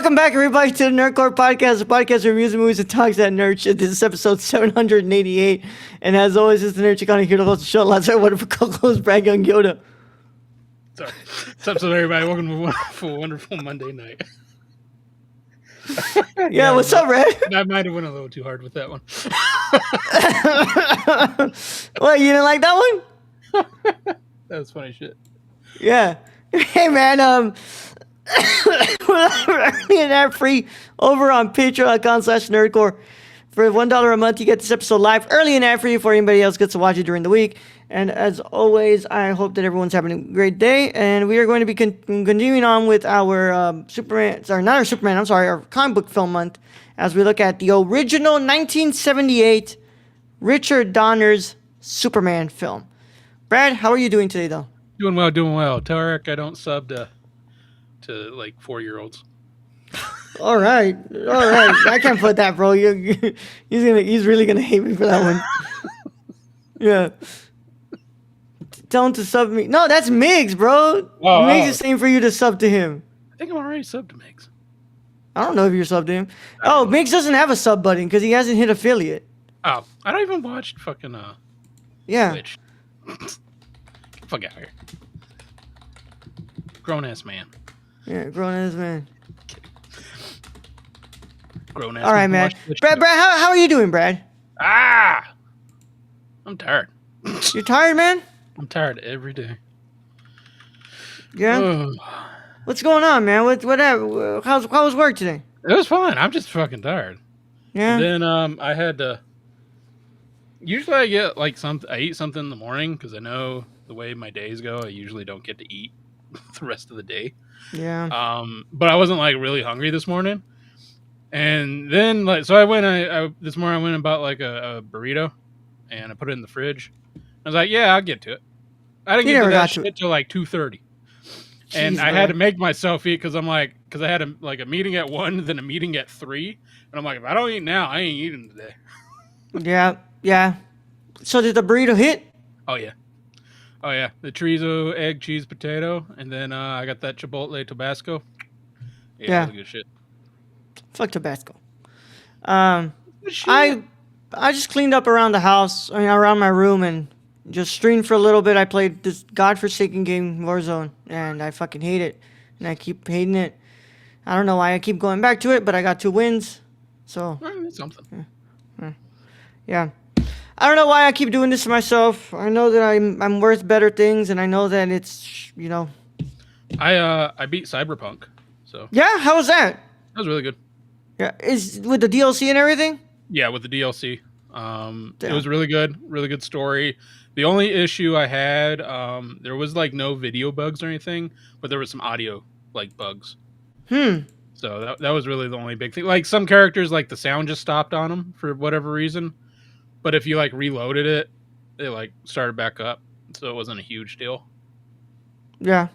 Welcome back, everybody, to the Nerdcore Podcast, the podcast that reviews movies and talks that nerd shit. This is episode 788, and as always, it's the Nerd Chick on here to host the show. Lots of wonderful co-host, Brad Young Yoda. Sorry. What's up, everybody? Welcome to a wonderful Monday night. Yeah, what's up, Brad? I might have went a little too hard with that one. What, you didn't like that one? That was funny shit. Yeah. Hey, man, we're an ad free over on patreon.com/nerdcore. For $1 a month, you get this episode live early and ad free before anybody else gets to watch it during the week. And as always, I hope that everyone's having a great day. And we are going to be continuing on with our our comic book film month, as we look at the original 1978 Richard Donner's Superman film. Brad, how are you doing today, though? Doing well. Tell Eric I don't sub to like 4-year-olds. All right. I can't put that, bro. He's really gonna hate me for that one. Yeah. Tell him to sub me. No, that's Miggs, bro. Miggs is saying for you to sub to him. I think I'm already subbed to Miggs. I don't know if you're subbed to him. Oh, Miggs doesn't have a sub button because he hasn't hit affiliate. Oh, I don't even watch fucking yeah. Twitch. Get the fuck out of here. Grown ass man. Yeah, grown ass man. Grown ass. All right, man. Brad, how are you doing, Brad? I'm tired. You're tired, man? I'm tired every day. Yeah. What's going on, man? How was work today? It was fine. I'm just fucking tired. Yeah. And then I had to. Usually I get like I eat something in the morning because I know the way my days go. I usually don't get to eat the rest of the day. Yeah. But I wasn't like really hungry this morning. And then so I this morning I went and bought like a burrito, and I put it in the fridge. I was like, yeah, I'll get to it. I didn't get to that shit till like 2:30. And I had to make myself eat because I had a meeting at 1, then a meeting at 3. And I'm like, if I don't eat now, I ain't eating today. Yeah. So did the burrito hit? Oh yeah. The chorizo, egg, cheese, potato, and then I got that Chipotle Tabasco. Yeah. That was good shit. Fuck Tabasco. I just cleaned up around the house, around my room, and just streamed for a little bit. I played this godforsaken game, Warzone, and I fucking hate it. And I keep hating it. I don't know why I keep going back to it, but I got 2 wins. So. That's something. Yeah. I don't know why I keep doing this to myself. I know that I'm worth better things, and I know that it's, I beat Cyberpunk, so. Yeah, how was that? That was really good. Yeah, is with the DLC and everything? Yeah, with the DLC. It was really good story. The only issue I had, there was like no video bugs or anything, but there was some audio like bugs. So that was really the only big thing. Like some characters, like the sound just stopped on them for whatever reason. But if you like reloaded it, it like started back up. So it wasn't a huge deal. Yeah.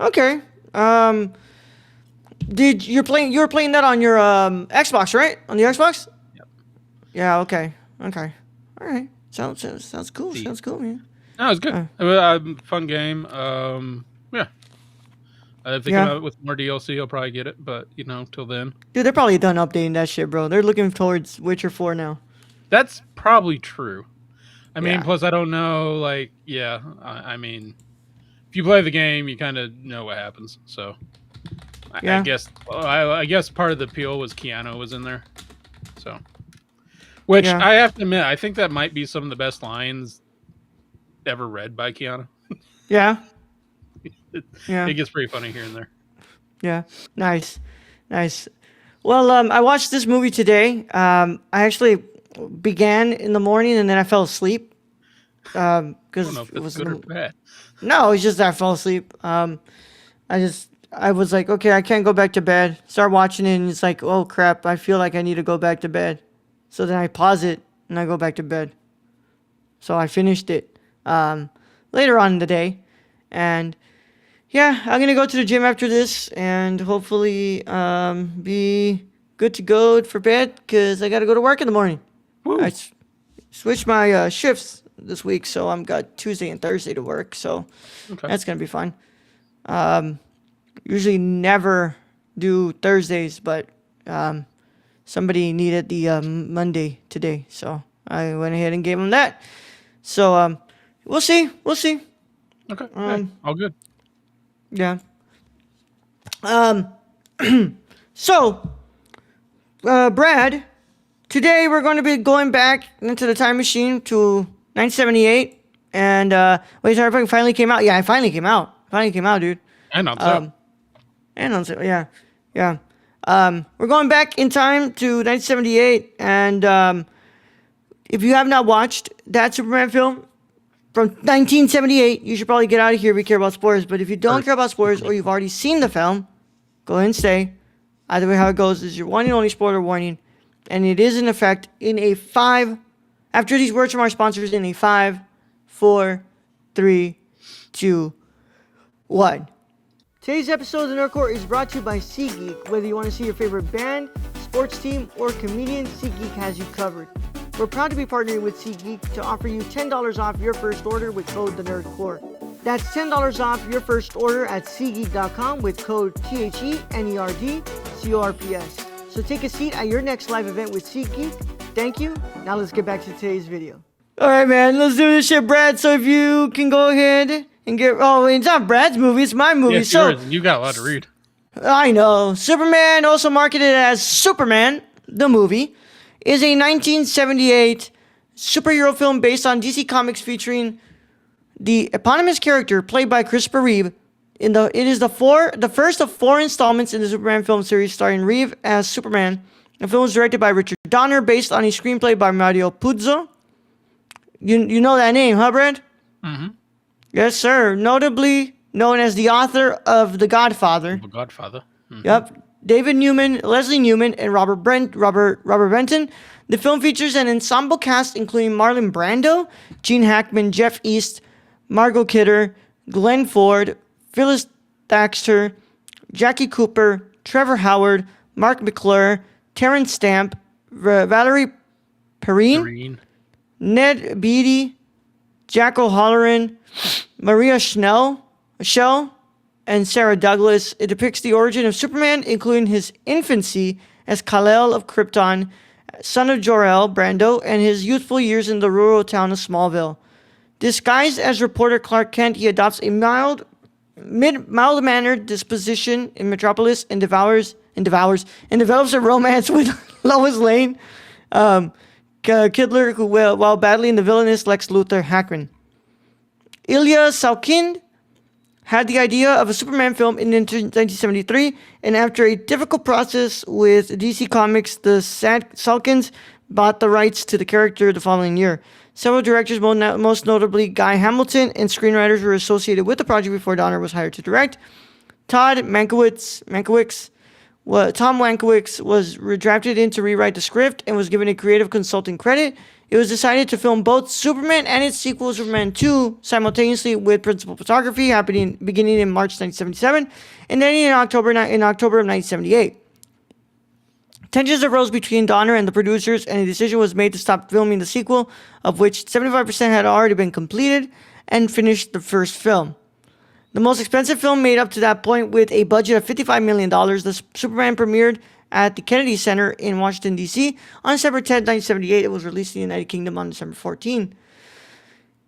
Okay. You were playing that on your Xbox, right? On the Xbox? Yep. Yeah, okay. All right. Sounds cool. See. Sounds cool, man. No, it was good. It was a fun game. Yeah. I think with more DLC, I'll probably get it, but till then. Dude, they're probably done updating that shit, bro. They're looking towards Witcher 4 now. That's probably true. I mean, plus I don't know, I mean, if you play the game, you kind of know what happens. So, I guess part of the appeal was Keanu was in there. So, which I have to admit, I think that might be some of the best lines ever read by Keanu. Yeah. It gets pretty funny here and there. Yeah, nice. Well, I watched this movie today. I actually began in the morning and then I fell asleep because it was good or bad. No, it's just that I fell asleep. I was like, okay, I can't go back to bed. Start watching it and it's like, oh crap, I feel like I need to go back to bed. So then I pause it and I go back to bed. So I finished it later on in the day, and. Yeah, I'm going to go to the gym after this and hopefully be good to go for bed because I got to go to work in the morning. Woo. I switched my shifts this week, so I've got Tuesday and Thursday to work, so that's going to be fun. Usually never do Thursdays, but somebody needed the Monday today, so I went ahead and gave them that. So we'll see. Okay. Hey, all good. Yeah. So, Brad, today we're going to be going back into the time machine to 1978. And, wait, sorry, it finally came out. Yeah, it finally came out. Dude. And on sale. And on sale, yeah. Yeah. We're going back in time to 1978. And, if you have not watched that Superman film from 1978, you should probably get out of here if you care about spoilers. But if you don't care about spoilers or you've already seen the film, go ahead and stay. Either way, how it goes is your one and only spoiler warning. And it is in effect in a 5, after these words from our sponsors, in a 5, 4, 3, 2, 1. Today's episode of the Nerdcore is brought to you by SeatGeek. Whether you want to see your favorite band, sports team, or comedian, SeatGeek has you covered. We're proud to be partnering with SeatGeek to offer you $10 off your first order with code THENERDCORE. That's $10 off your first order at SeatGeek.com with code THENERDCORPS. So take a seat at your next live event with SeatGeek. Thank you. Now let's get back to today's video. All right, man. Let's do this shit, Brad. So if you can go ahead and get... Oh, it's not Brad's movie. It's my movie. Yes, so yours. You got a lot to read. I know. Superman, also marketed as Superman, the movie, is a 1978 superhero film based on DC Comics featuring the eponymous character played by Christopher Reeve. It is the first of 4 installments in the Superman film series starring Reeve as Superman. The film was directed by Richard Donner based on a screenplay by Mario Puzo. You know that name, huh, Brad? Mm-hmm. Yes, sir. Notably known as the author of The Godfather. The Godfather. Mm-hmm. Yep. David Newman, Leslie Newman, and Robert Benton. The film features an ensemble cast including Marlon Brando, Gene Hackman, Jeff East, Margot Kidder, Glenn Ford, Phyllis Thaxter, Jackie Cooper, Trevor Howard, Mark McClure, Terrence Stamp, Valerie Perrine, Ned Beatty, Jack O'Halloran, Maria Schell, and Sarah Douglas. It depicts the origin of Superman, including his infancy as Kal-El of Krypton, son of Jor-El Brando, and his youthful years in the rural town of Smallville. Disguised as reporter Clark Kent, he adopts a mild-mannered disposition in Metropolis and develops a romance with Lois Lane, Kidler, while battling the villainous Lex Luthor Hackman. Ilya Salkind had the idea of a Superman film in 1973, and after a difficult process with DC Comics, the Salkinds bought the rights to the character the following year. Several directors, most notably Guy Hamilton, and screenwriters were associated with the project before Donner was hired to direct. Tom Mankiewicz was drafted in to rewrite the script and was given a creative consulting credit. It was decided to film both Superman and its sequel, Superman 2, simultaneously with principal photography beginning in March 1977 and ending in October of 1978. Tensions arose between Donner and the producers, and a decision was made to stop filming the sequel, of which 75% had already been completed, and finish the first film. The most expensive film made up to that point, with a budget of $55 million, the Superman premiered at the Kennedy Center in Washington, D.C. on December 10, 1978. It was released in the United Kingdom on December 14.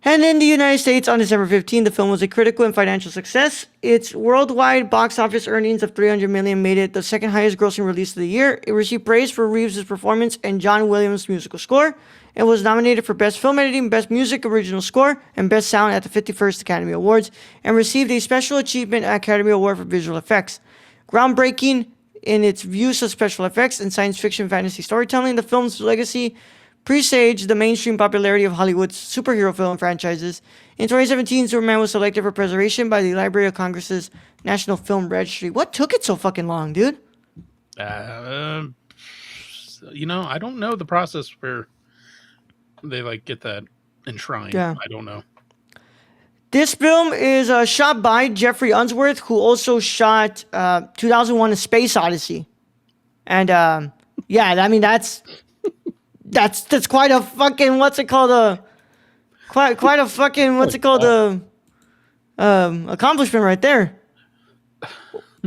And in the United States on December 15, the film was a critical and financial success. Its worldwide box office earnings of $300 million made it the second highest grossing release of the year. It received praise for Reeves' performance and John Williams' musical score. It was nominated for Best Film Editing, Best Music Original Score, and Best Sound at the 51st Academy Awards, and received a Special Achievement Academy Award for Visual Effects. Groundbreaking in its use of special effects and science fiction fantasy storytelling, the film's legacy presaged the mainstream popularity of Hollywood's superhero film franchises. In 2017, Superman was selected for preservation by the Library of Congress's National Film Registry. What took it so fucking long, dude? I don't know the process where they get that enshrined. Yeah. I don't know. This film is shot by Jeffrey Unsworth, who also shot 2001: A Space Odyssey. And that's quite a fucking accomplishment right there.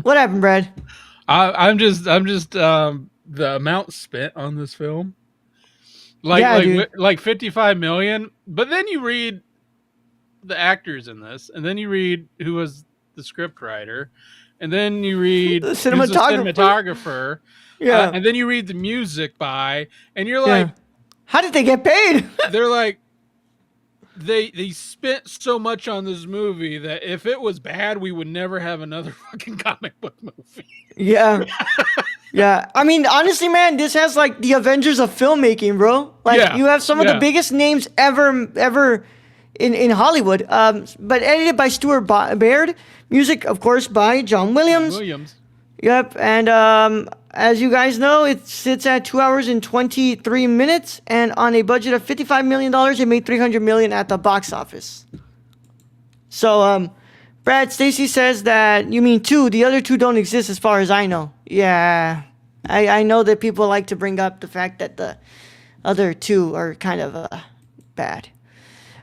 What happened, Brad? I'm just the amount spent on this film, Yeah, dude. like 55 million. But then you read the actors in this, and then you read who was the script writer, and then you read The who's the cinematographer. cinematographer, Yeah. and then you read the music by, and you're Yeah. like, How did they get paid? they're like, they spent so much on this movie that if it was bad, we would never have another fucking comic book movie. Yeah. Yeah. I mean, honestly, man, this has like the Avengers of filmmaking, bro. Like Yeah, you have some of the yeah. biggest names ever in Hollywood. But edited by Stuart Baird. Music, of course, by John John Williams. Williams. Yep. And as you guys know, it sits at 2 hours and 23 minutes, and on a budget of $55 million, it made $300 million at the box office. So, Brad, Stacy says that you mean two. The other two don't exist as far as I know. Yeah. I know that people like to bring up the fact that the other two are kind of bad.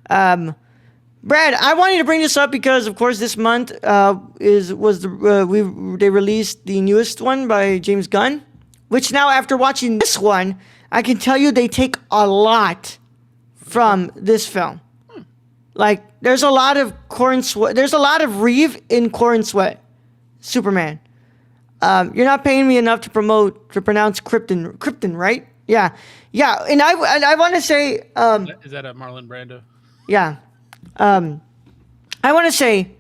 Brad, I wanted to bring this up because, of course, this month they released the newest one by James Gunn, which now after watching this one, I can tell you they take a lot from this film. Like there's a lot of Corn Sweat. There's a lot of Reeve in Corn Sweat, Superman. You're not paying me enough to pronounce Krypton, right? Yeah, yeah. And I want to say, Is that a Marlon Brando? yeah. I want to say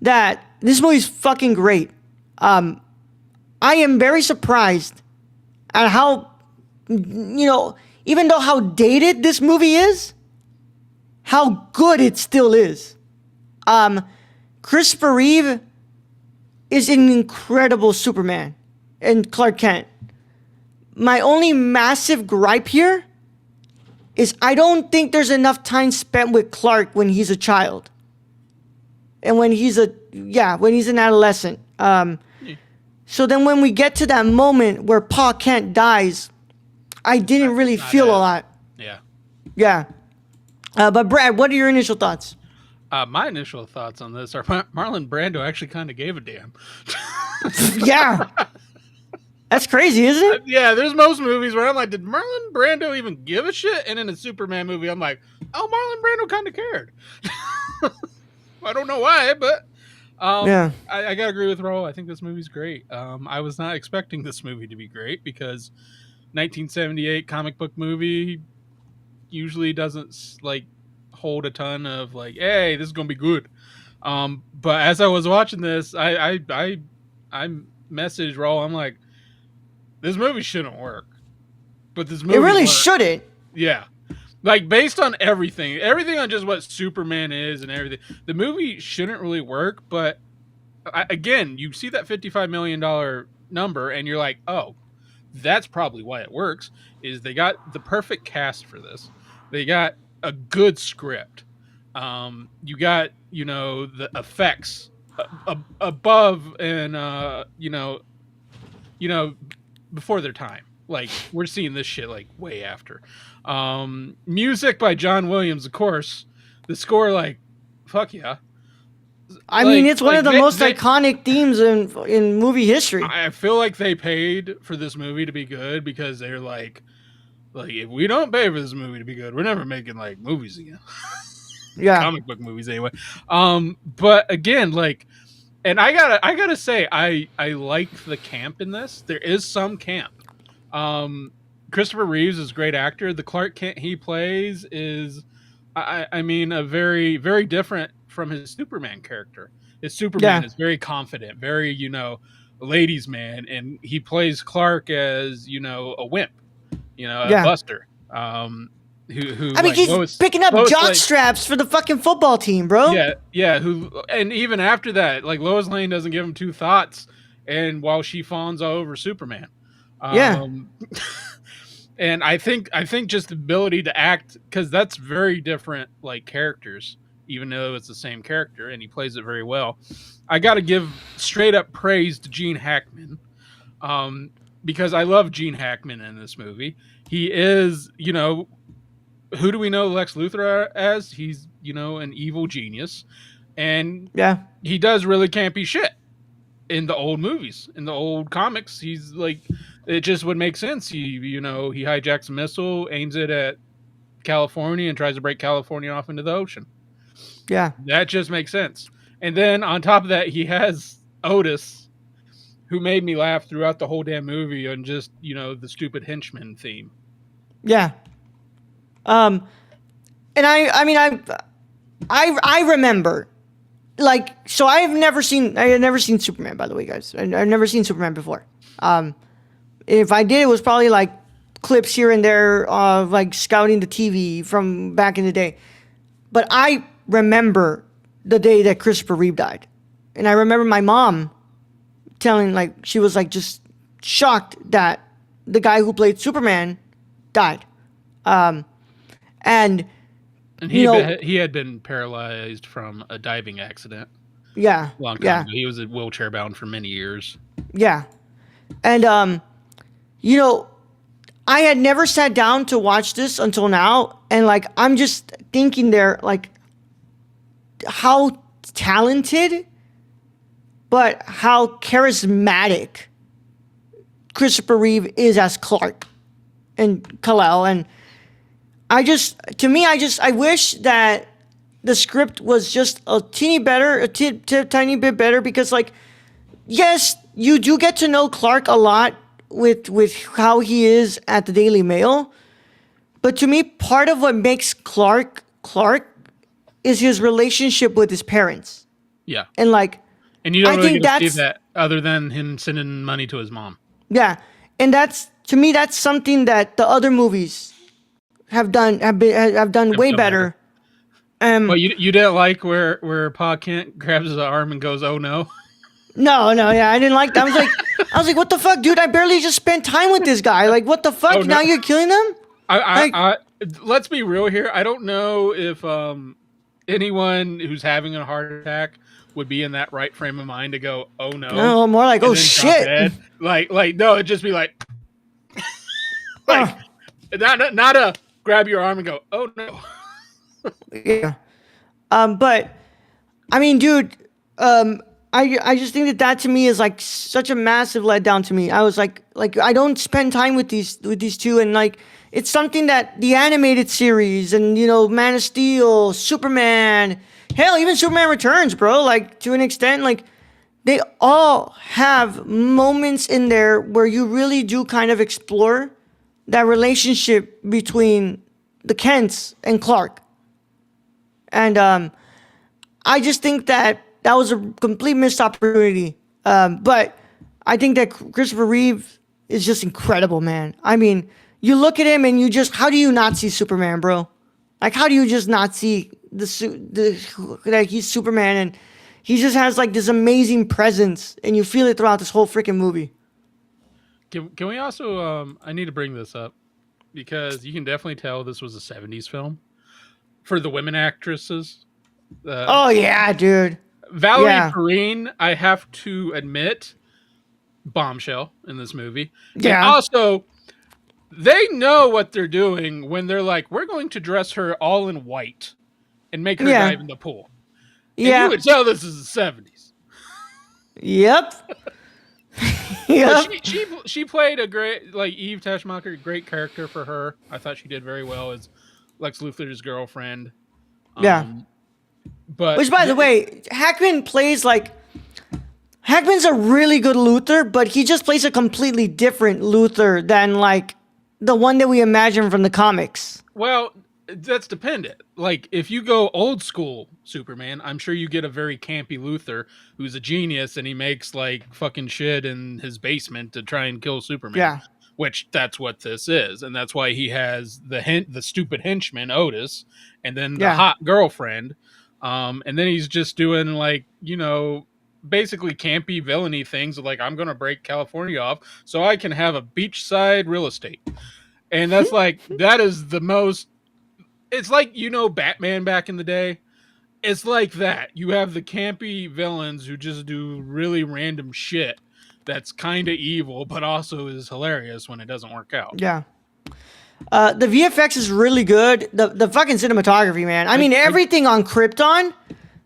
that this movie's fucking great. I am very surprised at how, even though how dated this movie is, how good it still is. Christopher Reeve is an incredible Superman and Clark Kent. My only massive gripe here is I don't think there's enough time spent with Clark when he's a child. And when he's an adolescent. So then when we get to that moment where Pa Kent dies, I didn't really feel a lot. Yeah. Yeah. But Brad, what are your initial thoughts? My initial thoughts on this are Marlon Brando actually kind of gave a damn. Yeah. That's crazy, isn't it? Yeah, there's most movies where I'm like, did Marlon Brando even give a shit? And in a Superman movie, I'm like, oh, Marlon Brando kind of cared. I don't know why, but Yeah. I gotta agree with Ro. I think this movie's great. I was not expecting this movie to be great because 1978 comic book movie usually doesn't like hold a ton of like, hey, this is gonna be good. But as I was watching this, I messaged Ro. I'm like, this movie shouldn't work, but this movie It really worked. shouldn't. Yeah, like based on everything on just what Superman is and everything, the movie shouldn't really work. But again, you see that $55 million number, and you're like, oh, that's probably why it works. Is they got the perfect cast for this. They got a good script. You got the effects above and before their time. Like we're seeing this shit like way after. Music by John Williams, of course. The score, like, fuck yeah. I mean, it's one of the most iconic themes in movie history. I feel like they paid for this movie to be good because they're like if we don't pay for this movie to be good, we're never making like movies again. Yeah, comic book movies anyway. But again, like, and I gotta say, I like the camp in this. There is some camp. Christopher Reeves is a great actor. The Clark Kent he plays is, I mean, a very, very different from his Superman character. His Superman is very confident, very, ladies' man, and he plays Clark as, a wimp, a buster. Who I mean, like, he's picking up jock straps for the fucking football team, bro. Yeah. And even after that, like Lois Lane doesn't give him two thoughts, and while she fawns all over Superman. And I think just the ability to act, because that's very different like characters, even though it's the same character, and he plays it very well. I got to give straight up praise to Gene Hackman, because I love Gene Hackman in this movie. He is, who do we know Lex Luthor as? He's, an evil genius, and he does really campy shit. in the old movies, in the old comics. He's like, it just would make sense. He hijacks a missile, aims it at California, and tries to break California off into the ocean. Yeah. That just makes sense. And then on top of that, he has Otis, who made me laugh throughout the whole damn movie on just, the stupid henchman theme. Yeah. And I remember, like, so I had never seen Superman, by the way, guys. I've never seen Superman before. If I did, it was probably like clips here and there of like scouting the TV from back in the day. But I remember the day that Christopher Reeve died. And I remember my mom telling, like, she was like just shocked that the guy who played Superman died. And he had been paralyzed from a diving accident. Yeah. Long time ago. He was wheelchair bound for many years. Yeah. And I had never sat down to watch this until now, and like I'm just thinking there, like, how talented but how charismatic Christopher Reeve is as Clark and Kal-El. And I wish that the script was just a teeny better, tiny bit better, because, like, yes, you do get to know Clark a lot with how he is at the Daily Mail. But to me, part of what makes Clark is his relationship with his parents. Yeah. And, like, and you don't really get to see that other than him sending money to his mom. Yeah. And to me, that's something that the other movies have done way better. Well, you didn't like where Pa Kent grabs his arm and goes, "Oh no." No, yeah, I didn't like that. I was like, what the fuck, dude? I barely just spent time with this guy. Like, what the fuck? Oh, no. Now you're killing them? Let's be real here. I don't know if anyone who's having a heart attack would be in that right frame of mind to go, "Oh no." No, more like, "Oh shit." Like no, it'd just be like, not a grab your arm and go, "Oh no." Yeah. But I mean, dude, I just think that to me is like such a massive letdown to me. I was like I don't spend time with these two, and like it's something that the animated series and Man of Steel, Superman, hell, even Superman Returns, bro. Like, to an extent, like they all have moments in there where you really do kind of explore that relationship between the Kents and Clark. And I just think that was a complete missed opportunity. But I think that Christopher Reeve is just incredible, man. I mean, you look at him and how do you not see Superman, bro? Like, how do you just not see that he's Superman, and he just has like this amazing presence, and you feel it throughout this whole freaking movie. Can we also, I need to bring this up because you can definitely tell this was a 70s film for the women actresses. Oh yeah, dude. Valerie Perrine, I have to admit, bombshell in this movie. Yeah. And also, they know what they're doing when they're like, we're going to dress her all in white and make her dive in the pool. And you would tell this is the 70s. Yep. Yep. She played a great, like, Eve Teschmacher, great character for her. I thought she did very well as Lex Luthor's girlfriend. But which, by the way, Hackman's a really good Luthor, but he just plays a completely different Luthor than like the one that we imagine from the comics. Well, that's dependent. Like, if you go old school Superman, I'm sure you get a very campy Luthor who's a genius and he makes like fucking shit in his basement to try and kill Superman. Yeah. Which that's what this is, and that's why he has the stupid henchman Otis, and then the hot girlfriend, and then he's just doing like basically campy villainy things like, I'm gonna break California off so I can have a beachside real estate, and that's like that is the most. It's like Batman back in the day. It's like that. You have the campy villains who just do really random shit. That's kind of evil, but also is hilarious when it doesn't work out. Yeah. The VFX is really good. The fucking cinematography, man. I mean, everything on Krypton,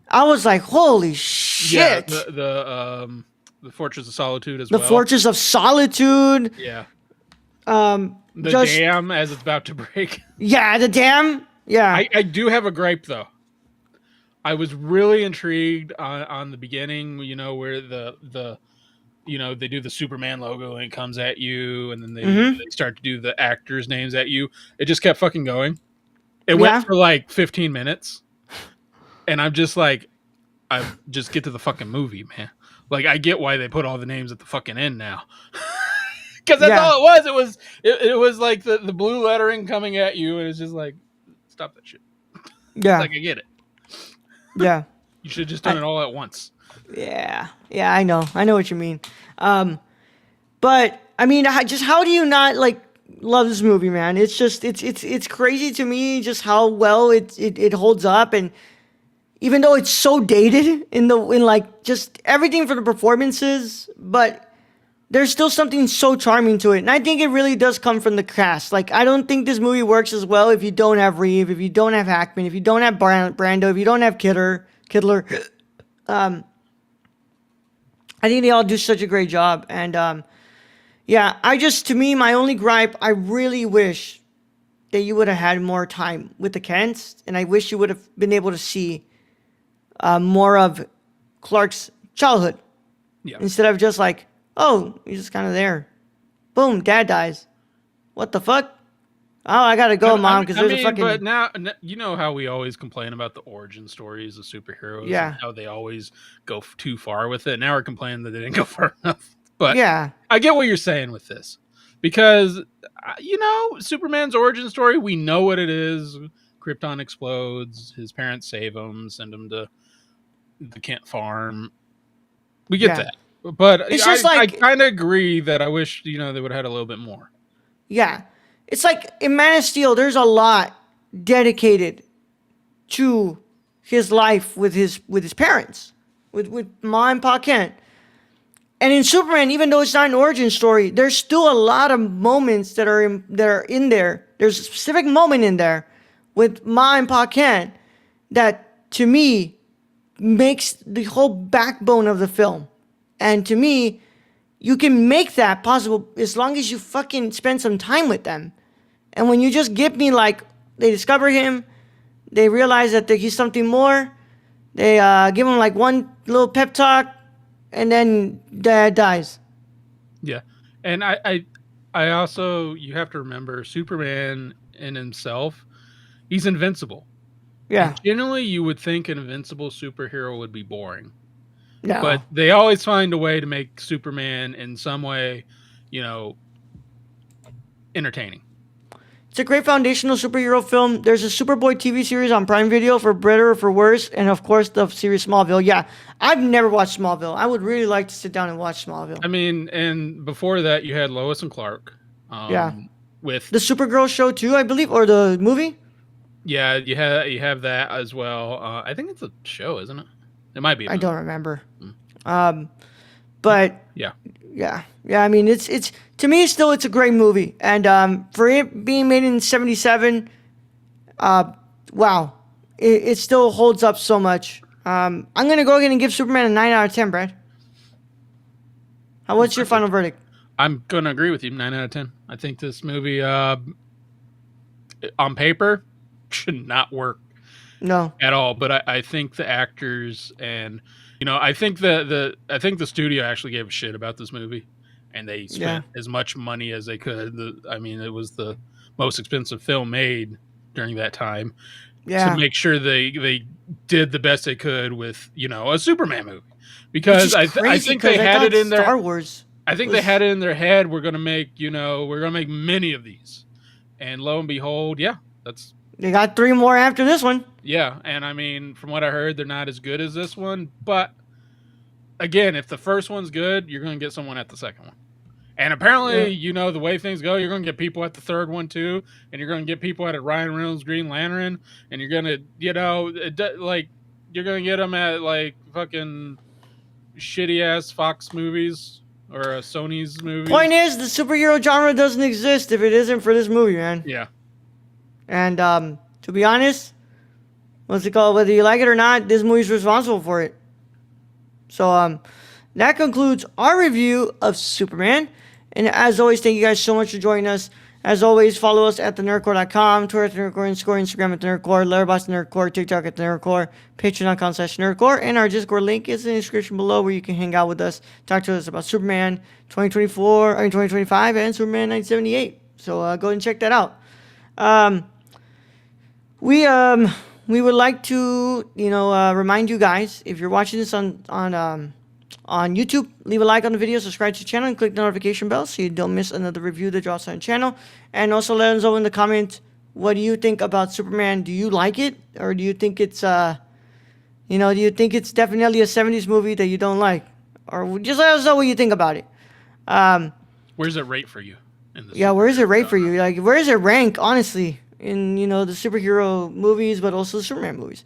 I was like, holy shit. Yeah, The Fortress of Solitude as The well. Fortress of Solitude. Yeah. The dam as it's about to break. Yeah, the dam. Yeah. I do have a gripe though. I was really intrigued on the beginning, where the they do the Superman logo and it comes at you, and then they start to do the actors' names at you. It just kept fucking going. It went for like 15 minutes, and I'm just like, I just get to the fucking movie, man. Like, I get why they put all the names at the fucking end now. Because that's all it was. It was like the blue lettering coming at you, and it's just like, stop that shit. Yeah. Like, I get it. Yeah. You should have just done it all at once. Yeah. Yeah, I know. I know what you mean. But I mean, just how do you not like love this movie, man? It's just it's crazy to me just how well it holds up, and even though it's so dated in like just everything from the performances, but there's still something so charming to it. And I think it really does come from the cast. Like, I don't think this movie works as well if you don't have Reeve, if you don't have Hackman, if you don't have Brando, if you don't have Kidler. I think they all do such a great job. And, yeah, to me, my only gripe, I really wish that you would have had more time with the Kents. And I wish you would have been able to see more of Clark's childhood. Yeah. Instead of just like, oh, he's just kind of there. Boom, dad dies. What the fuck? Oh, I gotta go, Mom, because there's a fucking... But now, you know how we always complain about the origin stories of superheroes and how they always go too far with it. Now we're complaining that they didn't go far enough. But yeah, I get what you're saying with this. Because, Superman's origin story, we know what it is. Krypton explodes. His parents save him, send him to the Kent farm. We get that. But it's just I kind of agree that I wish, they would have had a little bit more. Yeah. It's like in Man of Steel, there's a lot dedicated to his life with his parents, with Ma and Pa Kent. And in Superman, even though it's not an origin story, there's still a lot of moments that are in there. There's a specific moment in there with Ma and Pa Kent that, to me, makes the whole backbone of the film. And to me, you can make that possible as long as you fucking spend some time with them. And when you just give me, like, they discover him, they realize that he's something more, they give him, like, one little pep talk, and then dad dies. Yeah. And I also, you have to remember, Superman in himself, he's invincible. Yeah. And generally, you would think an invincible superhero would be boring. No. But they always find a way to make Superman in some way, entertaining. It's a great foundational superhero film. There's a Superboy TV series on Prime Video for better or for worse. And, of course, the series Smallville. Yeah, I've never watched Smallville. I would really like to sit down and watch Smallville. I mean, and before that, you had Lois and Clark. With the Supergirl show, too, I believe, or the movie? Yeah, you have that as well. I think it's a show, isn't it? It might be. I don't remember. But yeah. I mean, it's to me still it's a great movie, and for it being made in '77, wow, it still holds up so much. I'm gonna go ahead and give Superman a 9 out of 10, Brad. What's your final verdict? I'm gonna agree with you, 9 out of 10. I think this movie, on paper, should not work. No. At all, but I think the actors and I think the studio actually gave a shit about this movie, and they spent as much money as they could. It was the most expensive film made during that time to make sure they did the best they could with a Superman movie, because I think they had it in their Star Wars. I think they had it in their head. We're gonna make many of these, and lo and behold, they got 3 more after this one. Yeah, and I mean, from what I heard, they're not as good as this one. But again, if the first one's good, you're going to get someone at the second one. And apparently, the way things go, you're going to get people at the third one too, and you're going to get people at Ryan Reynolds' Green Lantern, and you're going to, you're going to get them at like fucking shitty ass Fox movies or Sony's movies. Point is, the superhero genre doesn't exist if it isn't for this movie, man. Yeah. And to be honest, what's it called? Whether you like it or not, this movie's responsible for it. So that concludes our review of Superman. And as always, thank you guys so much for joining us. As always, follow us at thenerdcore.com, Twitter at thenerdcore, Instagram at thenerdcore, Letterboxd thenerdcore, TikTok at thenerdcore, patreon.com/nerdcore, and our Discord link is in the description below where you can hang out with us, talk to us about Superman 2025, and Superman 1978. So go and check that out. We would like to remind you guys, if you're watching this on YouTube, leave a like on the video, subscribe to the channel, and click the notification bell so you don't miss another review that drops on the channel. And also let us know in the comments, what do you think about Superman? Do you like it, or do you think it's do you think it's definitely a 70s movie that you don't like? Or just let us know what you think about it. Where's it rate for you? Where is it rate for you? Like, where does it rank, honestly, in the superhero movies, but also the Superman movies?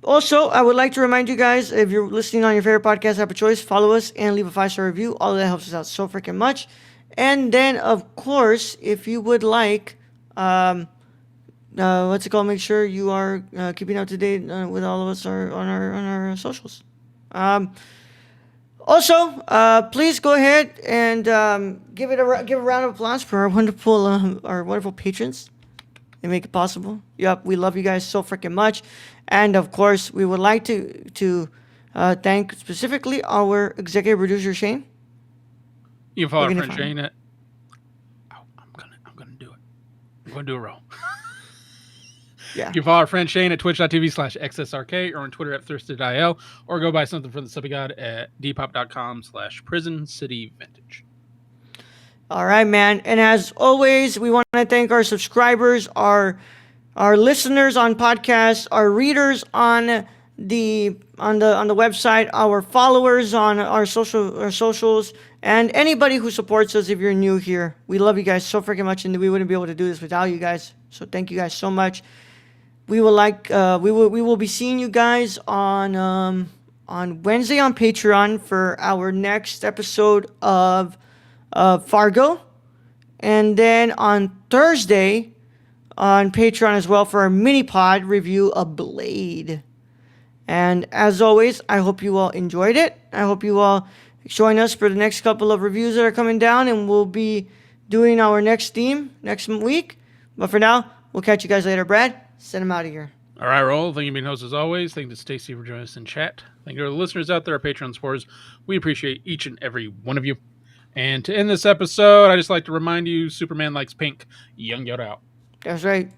Also, I would like to remind you guys, if you're listening on your favorite podcast app of choice, follow us and leave a 5-star review. All of that helps us out so freaking much. And then, of course, if you would like, make sure you are keeping up to date with all of us on our socials. Also, please go ahead and give a round of applause for our wonderful patrons. They make it possible. Yep, we love you guys so freaking much. And of course, we would like to thank specifically our executive producer Shane. You can follow our friend Shane at. I'm gonna do it. I'm gonna do a roll. Yeah. You can follow our friend Shane at twitch.tv/xsrk or on Twitter at thirstedil, or go buy something from the Subby God at dpop.com/prison city vintage. All right, man. And as always, we want to thank our subscribers, our listeners on podcasts, our readers on the website, our followers on our socials, and anybody who supports us. If you're new here, we love you guys so freaking much, and we wouldn't be able to do this without you guys. So thank you guys so much. We will be seeing you guys on Wednesday on Patreon for our next episode of Fargo, and then on Thursday on Patreon as well for our mini pod review of Blade. And as always, I hope you all enjoyed it. I hope you all join us for the next couple of reviews that are coming down, and we'll be doing our next theme next week. But for now, we'll catch you guys later. Brad, send them out of here. All right, Roll. Thank you, being host as always. Thank you to Stacy for joining us in chat. Thank you to the listeners out there, our Patreon supporters. We appreciate each and every one of you. And to end this episode, I just like to remind you, Superman likes pink. Young Yoda out. That's right.